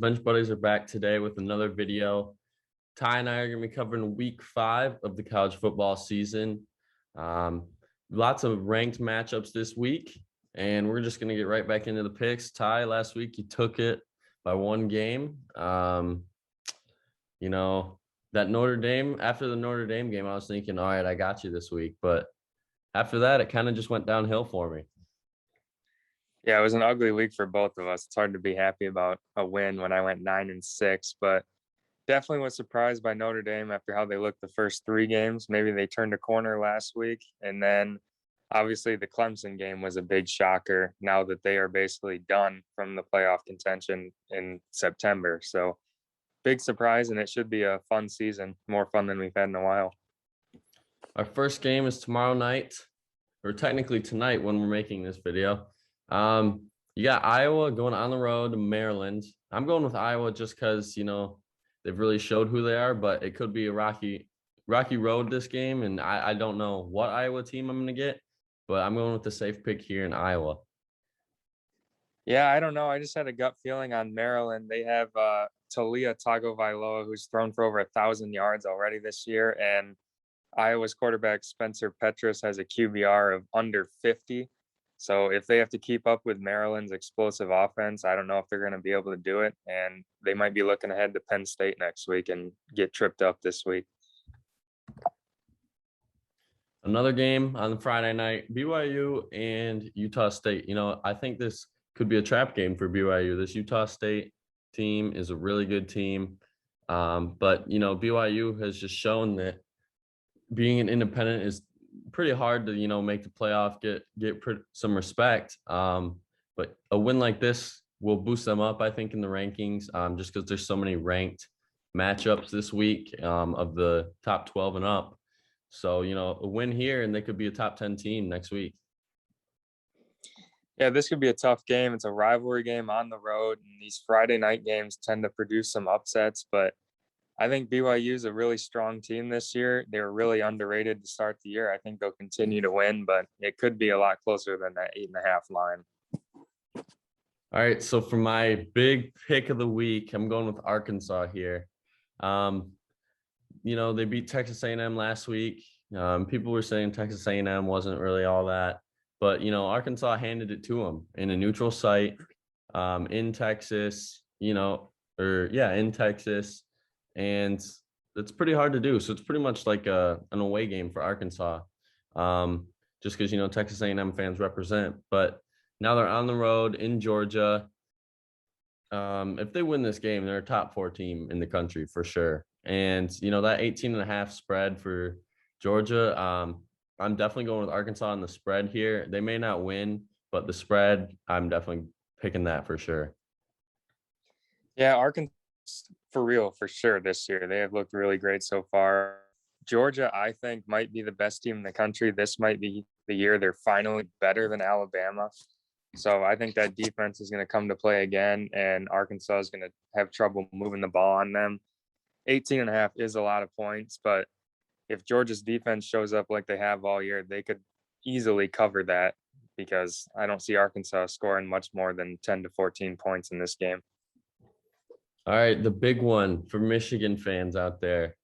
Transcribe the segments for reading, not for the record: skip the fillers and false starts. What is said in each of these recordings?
Bench Buddies are back today with another video. Ty and I are going to be covering week 5 of the college football season. Um, Lots of ranked matchups this week, and we're just going to get right back into the picks. Ty, last week you took it by one game. That Notre Dame, after the Notre Dame game, I was thinking, all right, I got you this week. But after that, it kind of just went downhill for me. Yeah, it was an ugly week for both of us. It's hard to be happy about a win when I went 9-6, but definitely was surprised by Notre Dame after how they looked the first 3 games. Maybe they turned a corner last week. And then obviously the Clemson game was a big shocker now that they are basically done from the playoff contention in September. So big surprise, and it should be a fun season, more fun than we've had in a while. Our first game is tomorrow night, or technically tonight when we're making this video. You got Iowa going on the road to Maryland. I'm going with Iowa just because, they've really showed who they are, but it could be a rocky road this game. And I don't know what Iowa team I'm going to get, but I'm going with the safe pick here in Iowa. Yeah, I don't know. I just had a gut feeling on Maryland. They have Talia Tagovailoa, who's thrown for over 1,000 yards already this year. And Iowa's quarterback Spencer Petras has a QBR of under 50. So if they have to keep up with Maryland's explosive offense, I don't know if they're going to be able to do it. And they might be looking ahead to Penn State next week and get tripped up this week. Another game on the Friday night, BYU and Utah State. I think this could be a trap game for BYU. This Utah State team is a really good team. But BYU has just shown that being an independent is pretty hard to, make the playoff, get some respect. But a win like this will boost them up, I think, in the rankings, just because there's so many ranked matchups this week of the top 12 and up. So, a win here and they could be a top 10 team next week. Yeah, this could be a tough game. It's a rivalry game on the road, and these Friday night games tend to produce some upsets, but I think BYU is a really strong team this year. They were really underrated to start the year. I think they'll continue to win, but it could be a lot closer than that 8.5 line. All right, so for my big pick of the week, I'm going with Arkansas here. They beat Texas A&M last week. People were saying Texas A&M wasn't really all that, but Arkansas handed it to them in a neutral site, in Texas. In Texas. And it's pretty hard to do. So it's pretty much like an away game for Arkansas, just because, Texas A&M fans represent. But now they're on the road in Georgia. If they win this game, they're a top 4 team in the country for sure. And, that 18.5 spread for Georgia, I'm definitely going with Arkansas on the spread here. They may not win, but the spread, I'm definitely picking that for sure. Yeah, Arkansas for real, for sure this year. They have looked really great so far. Georgia, I think, might be the best team in the country. This might be the year they're finally better than Alabama. So I think that defense is going to come to play again, and Arkansas is going to have trouble moving the ball on them. 18.5 is a lot of points, but if Georgia's defense shows up like they have all year, they could easily cover that, because I don't see Arkansas scoring much more than 10 to 14 points in this game. All right, the big one for Michigan fans out there.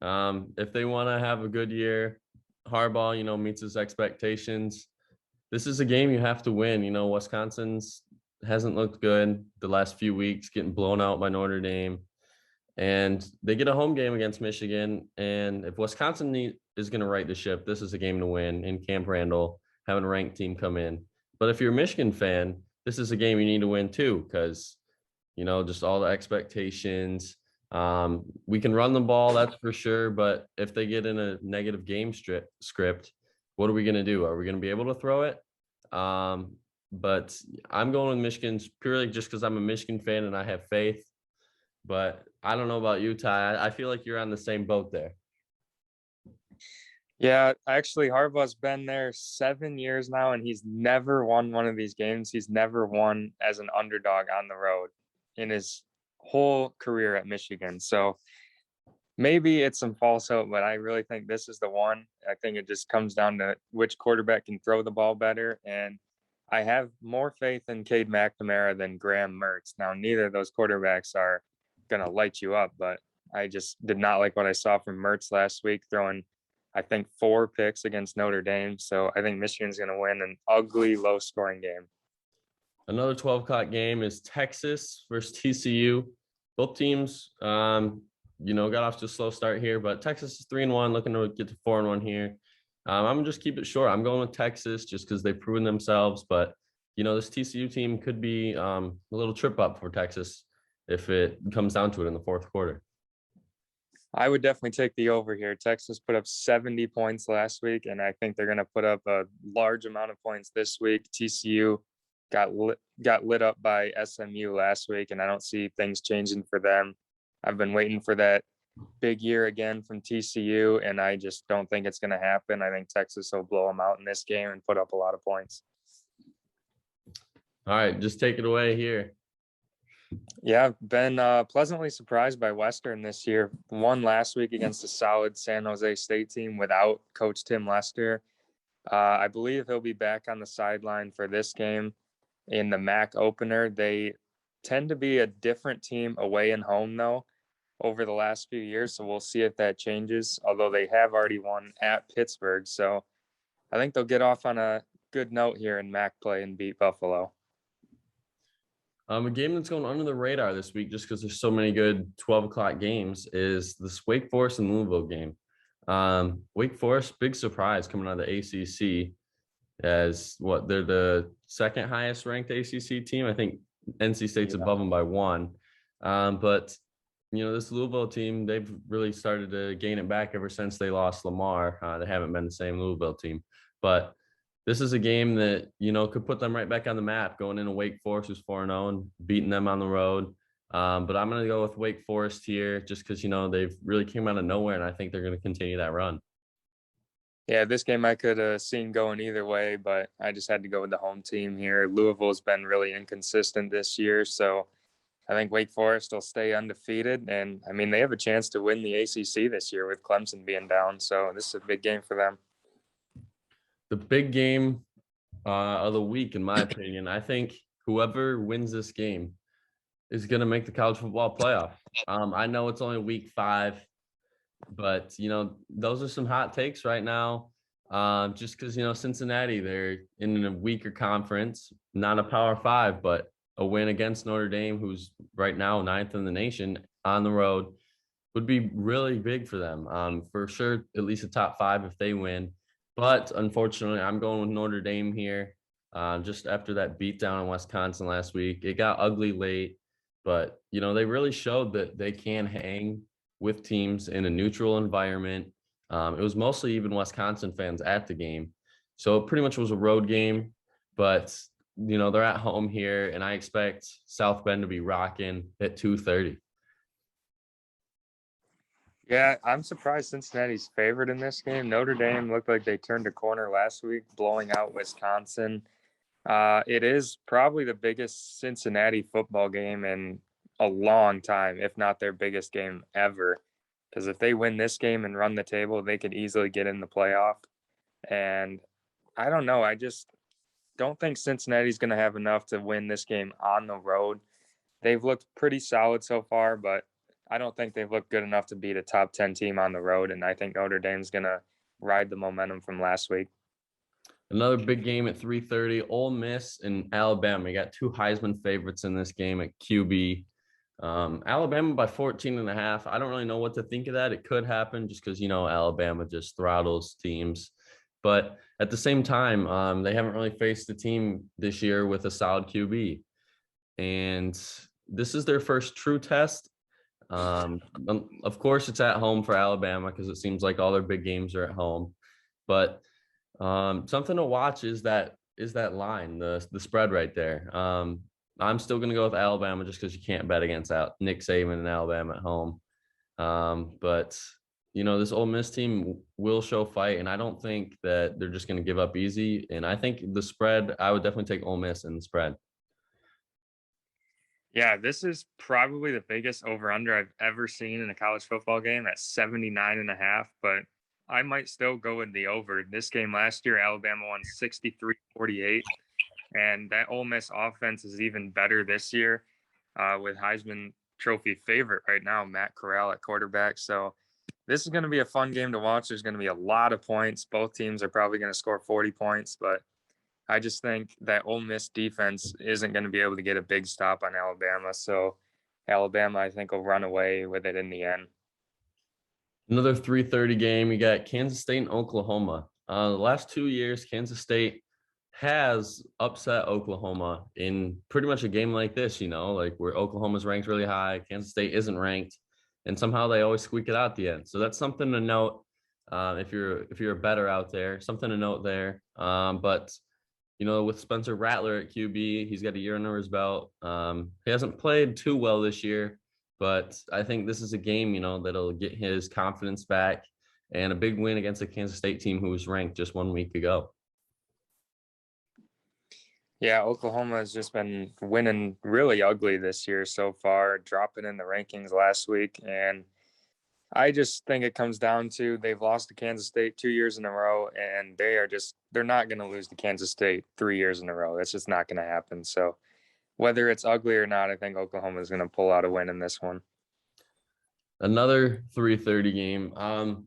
If they want to have a good year, Harbaugh, meets his expectations. This is a game you have to win. Wisconsin's hasn't looked good the last few weeks, getting blown out by Notre Dame. And they get a home game against Michigan. And if Wisconsin is going to right the ship, this is a game to win in Camp Randall, having a ranked team come in. But if you're a Michigan fan, this is a game you need to win too, because just all the expectations. We can run the ball, that's for sure. But if they get in a negative game script, what are we going to do? Are we going to be able to throw it? But I'm going with Michigan purely just because I'm a Michigan fan and I have faith. But I don't know about you, Ty. I feel like you're on the same boat there. Yeah, actually, Harbaugh's been there 7 years now, and he's never won one of these games. He's never won as an underdog on the road in his whole career at Michigan. So maybe it's some false hope, but I really think this is the one. I think it just comes down to which quarterback can throw the ball better. And I have more faith in Cade McNamara than Graham Mertz. Now, neither of those quarterbacks are going to light you up, but I just did not like what I saw from Mertz last week, throwing, I think, 4 picks against Notre Dame. So I think Michigan's going to win an ugly, low scoring game. Another 12 o'clock game is Texas versus TCU. Both teams, got off to a slow start here, but Texas is 3-1, looking to get to 4-1 here. I'm gonna just keep it short. I'm going with Texas just because they've proven themselves, but this TCU team could be a little trip up for Texas if it comes down to it in the fourth quarter. I would definitely take the over here. Texas put up 70 points last week, and I think they're going to put up a large amount of points this week. TCU got lit up by SMU last week, and I don't see things changing for them. I've been waiting for that big year again from TCU, and I just don't think it's going to happen. I think Texas will blow them out in this game and put up a lot of points. All right, just take it away here. Yeah, been pleasantly surprised by Western this year. Won last week against a solid San Jose State team without Coach Tim Lester. I believe he'll be back on the sideline for this game in the MAC opener. They tend to be a different team away and home, though, over the last few years. So we'll see if that changes, although they have already won at Pittsburgh. So I think they'll get off on a good note here in MAC play and beat Buffalo. A game that's going under the radar this week, just because there's so many good 12 o'clock games, is this Wake Forest and Louisville game. Wake Forest, big surprise coming out of the ACC, as they're the second highest ranked ACC team. I think NC State's above them by 1. But this Louisville team, they've really started to gain it back ever since they lost Lamar. They haven't been the same Louisville team, but this is a game that, could put them right back on the map, going into Wake Forest, who's 4-0, and beating them on the road. But I'm going to go with Wake Forest here just because, they've really came out of nowhere, and I think they're going to continue that run. Yeah, this game I could have seen going either way, but I just had to go with the home team here. Louisville's been really inconsistent this year, so I think Wake Forest will stay undefeated. And, I mean, they have a chance to win the ACC this year with Clemson being down, so this is a big game for them. The big game of the week, in my opinion, I think whoever wins this game is going to make the college football playoff. I know it's only week 5, but, those are some hot takes right now. Just because, Cincinnati, they're in a weaker conference, not a Power 5, but a win against Notre Dame, who's right now 9th in the nation on the road, would be really big for them. For sure, at least a top 5 if they win. But unfortunately, I'm going with Notre Dame here. Just after that beatdown in Wisconsin last week, it got ugly late, but they really showed that they can hang with teams in a neutral environment. It was mostly even Wisconsin fans at the game, so it pretty much was a road game. But they're at home here, and I expect South Bend to be rocking at 2:30. Yeah, I'm surprised Cincinnati's favored in this game. Notre Dame looked like they turned a corner last week, blowing out Wisconsin. It is probably the biggest Cincinnati football game in a long time, if not their biggest game ever. Because if they win this game and run the table, they could easily get in the playoff. And I don't know. I just don't think Cincinnati's going to have enough to win this game on the road. They've looked pretty solid so far, but I don't think they've looked good enough to beat a top 10 team on the road. And I think Notre Dame's going to ride the momentum from last week. Another big game at 3:30, Ole Miss and Alabama. You got 2 Heisman favorites in this game at QB. Alabama by 14.5. I don't really know what to think of that. It could happen just because, Alabama just throttles teams. But at the same time, they haven't really faced a team this year with a solid QB. And this is their first true test. Of course, it's at home for Alabama because it seems like all their big games are at home. But something to watch is that line, the spread right there. I'm still going to go with Alabama just because you can't bet against Nick Saban and Alabama at home. But this Ole Miss team will show fight, and I don't think that they're just going to give up easy. And I think the spread, I would definitely take Ole Miss in the spread. Yeah, this is probably the biggest over-under I've ever seen in a college football game at 79.5, but I might still go with the over. This game last year, Alabama won 63-48, And that Ole Miss offense is even better this year with Heisman Trophy favorite right now, Matt Corral at quarterback. So this is going to be a fun game to watch. There's going to be a lot of points. Both teams are probably going to score 40 points, but I just think that Ole Miss defense isn't going to be able to get a big stop on Alabama. So Alabama, I think, will run away with it in the end. Another 3:30 game. You got Kansas State and Oklahoma. The last 2 years, Kansas State has upset Oklahoma in pretty much a game like this, like where Oklahoma's ranked really high, Kansas State isn't ranked, and somehow they always squeak it out at the end. So that's something to note if you're a bettor out there, something to note there. But with Spencer Rattler at QB, he's got a year under his belt. He hasn't played too well this year, but I think this is a game, that'll get his confidence back, and a big win against a Kansas State team who was ranked just 1 week ago. Yeah, Oklahoma has just been winning really ugly this year so far, dropping in the rankings last week. And I just think it comes down to they've lost to Kansas State 2 years in a row, and they're not going to lose to Kansas State 3 years in a row. That's just not going to happen. So whether it's ugly or not, I think Oklahoma is going to pull out a win in this one. Another 3:30 game.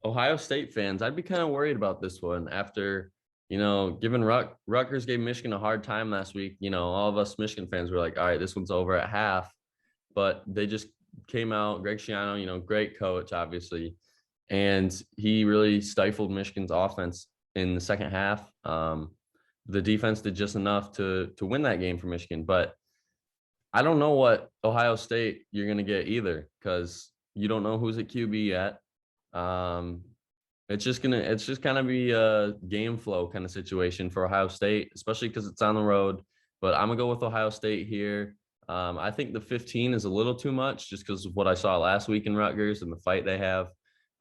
Ohio State fans, I'd be kind of worried about this one after, given Rutgers gave Michigan a hard time last week. All of us Michigan fans were like, all right, this one's over at half. But they just came out. Greg Schiano, great coach, obviously. And he really stifled Michigan's offense in the second half. The defense did just enough to win that game for Michigan. But I don't know what Ohio State you're going to get either, because you don't know who's at QB yet. It's just kind of be a game flow kind of situation for Ohio State, especially because it's on the road. But I'm gonna go with Ohio State here. I think the 15 is a little too much just because of what I saw last week in Rutgers and the fight they have.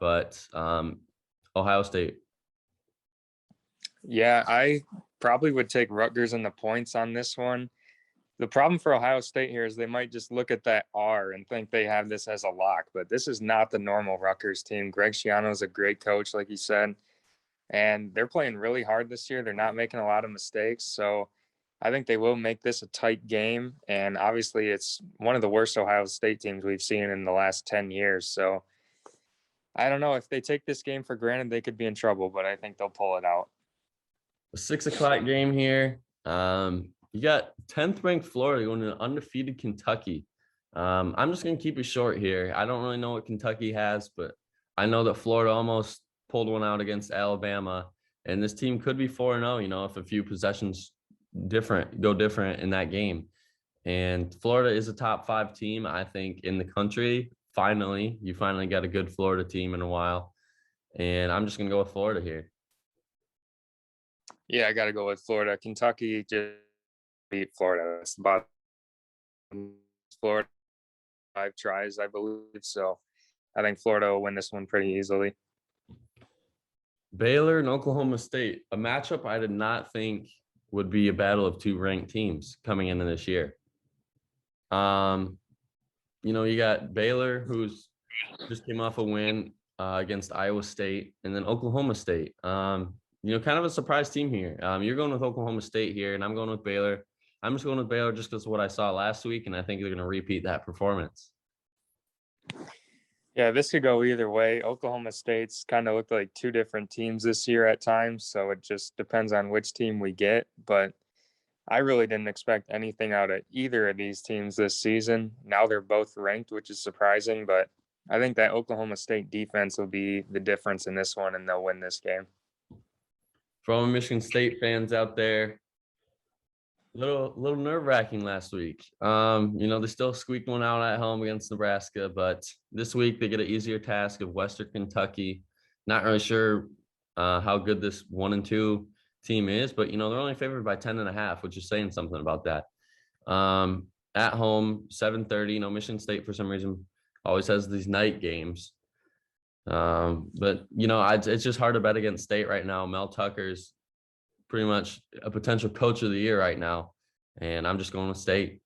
But Ohio State. Yeah, I probably would take Rutgers in the points on this one. The problem for Ohio State here is they might just look at that R and think they have this as a lock, but this is not the normal Rutgers team. Greg Schiano is a great coach, like you said, and they're playing really hard this year. They're not making a lot of mistakes, so I think they will make this a tight game. And obviously, it's one of the worst Ohio State teams we've seen in the last 10 years. So I don't know if they take this game for granted, they could be in trouble, but I think they'll pull it out. A 6 o'clock game here. You got 10th ranked Florida going to undefeated Kentucky. I'm just going to keep it short here. I don't really know what Kentucky has, but I know that Florida almost pulled one out against Alabama, and this team could be 4-0, if a few possessions go different in that game. And Florida is a top 5 team, I think, in the country. You finally got a good Florida team in a while. And I'm just going to go with Florida here. Yeah, I got to go with Florida. Kentucky just beat Florida. It's about Florida 5 tries, I believe. So I think Florida will win this one pretty easily. Baylor and Oklahoma State, a matchup I did not think would be a battle of 2 ranked teams coming into this year. You got Baylor, who's just came off a win against Iowa State, and then Oklahoma State. Kind of a surprise team here. You're going with Oklahoma State here, and I'm going with Baylor. I'm just going with Baylor just because of what I saw last week, and I think they're going to repeat that performance. Yeah, this could go either way. Oklahoma State's kind of looked like 2 different teams this year at times, so it just depends on which team we get. But I really didn't expect anything out of either of these teams this season. Now they're both ranked, which is surprising, but I think that Oklahoma State defense will be the difference in this one, and they'll win this game. For all Michigan State fans out there, little nerve-wracking last week. They still squeaked one out at home against Nebraska, but this week they get an easier task of Western Kentucky. Not really sure how good this 1-2 team is, but they're only favored by 10.5, which is saying something about that. At home, 7:30. Michigan State for some reason always has these night games. But it's just hard to bet against State right now. Mel Tucker's pretty much a potential coach of the year right now, and I'm just going with State.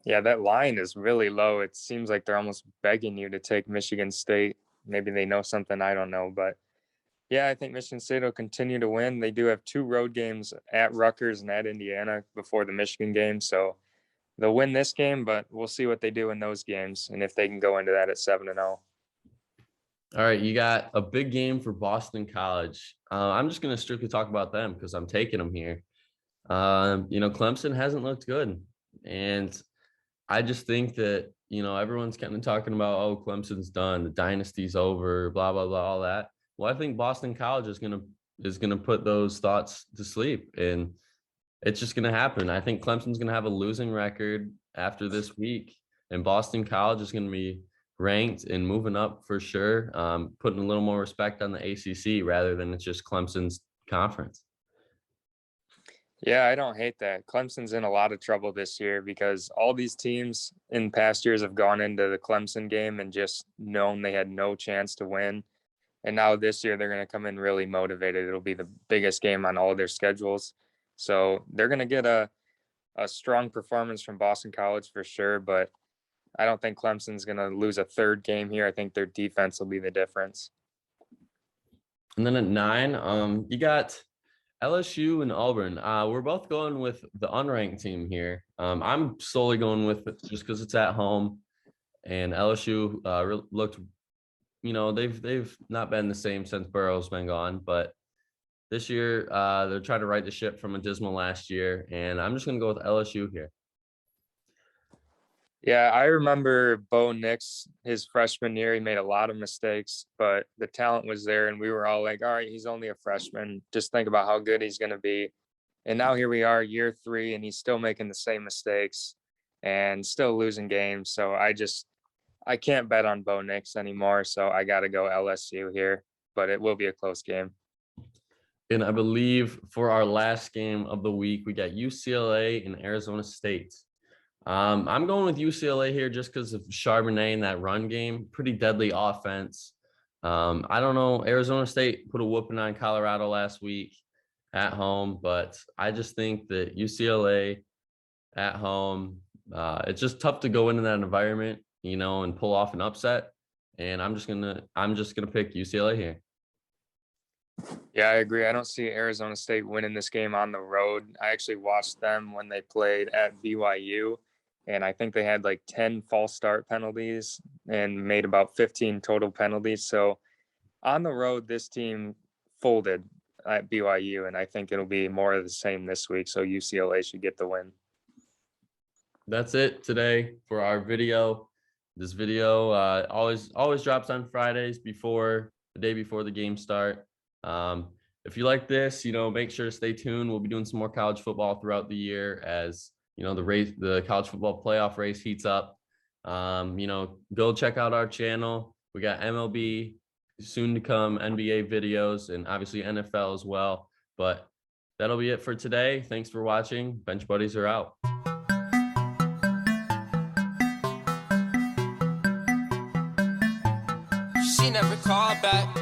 Yeah, that line is really low. It seems like they're almost begging you to take Michigan State. Maybe they know something I don't know, but Yeah, I think Michigan State will continue to win. They do have 2 road games at Rutgers and at Indiana before the Michigan game, so they'll win this game, but we'll see what they do in those games and if they can go into that at 7-0. All right, you got a big game for Boston College. I'm just going to strictly talk about them because I'm taking them here. Clemson hasn't looked good, and I just think that everyone's kind of talking about, oh, Clemson's done, the dynasty's over, blah blah blah, all that. Well, I think Boston College is gonna put those thoughts to sleep, and it's just gonna happen. I think Clemson's gonna have a losing record after this week, and Boston College is gonna be ranked and moving up for sure, putting a little more respect on the ACC rather than it's just Clemson's conference. Yeah, I don't hate that. Clemson's in a lot of trouble this year because all these teams in past years have gone into the Clemson game and just known they had no chance to win. And now this year they're going to come in really motivated. It'll be the biggest game on all their schedules. So they're going to get a strong performance from Boston College for sure. But I don't think Clemson's going to lose a third game here. I think their defense will be the difference. And then at 9, you got LSU and Auburn. We're both going with the unranked team here. I'm solely going with it just because it's at home, and LSU looked, they've not been the same since Burrow's been gone, but this year they're trying to right the ship from a dismal last year, and I'm just going to go with LSU here. Yeah, I remember Bo Nix, his freshman year, he made a lot of mistakes, but the talent was there, and we were all like, all right, he's only a freshman. Just think about how good he's going to be. And now here we are, year 3, and he's still making the same mistakes and still losing games. So I can't bet on Bo Nix anymore, so I got to go LSU here, but it will be a close game. And I believe for our last game of the week, we got UCLA and Arizona State. I'm going with UCLA here just because of Charbonnet in that run game. Pretty deadly offense. I don't know. Arizona State put a whooping on Colorado last week at home, but I just think that UCLA at home, it's just tough to go into that environment, and pull off an upset. And I'm just gonna pick UCLA here. Yeah, I agree. I don't see Arizona State winning this game on the road. I actually watched them when they played at BYU, and I think they had like 10 false start penalties and made about 15 total penalties. So on the road, this team folded at BYU, and I think it'll be more of the same this week. So UCLA should get the win. That's it today for our video. This video always drops on Fridays the day before the game start. If you like this, make sure to stay tuned. We'll be doing some more college football throughout the year as the college football playoff race heats up. Go check out our channel. We got MLB, soon to come NBA videos, and obviously NFL as well. But that'll be it for today. Thanks for watching. Bench Buddies are out. She never called back.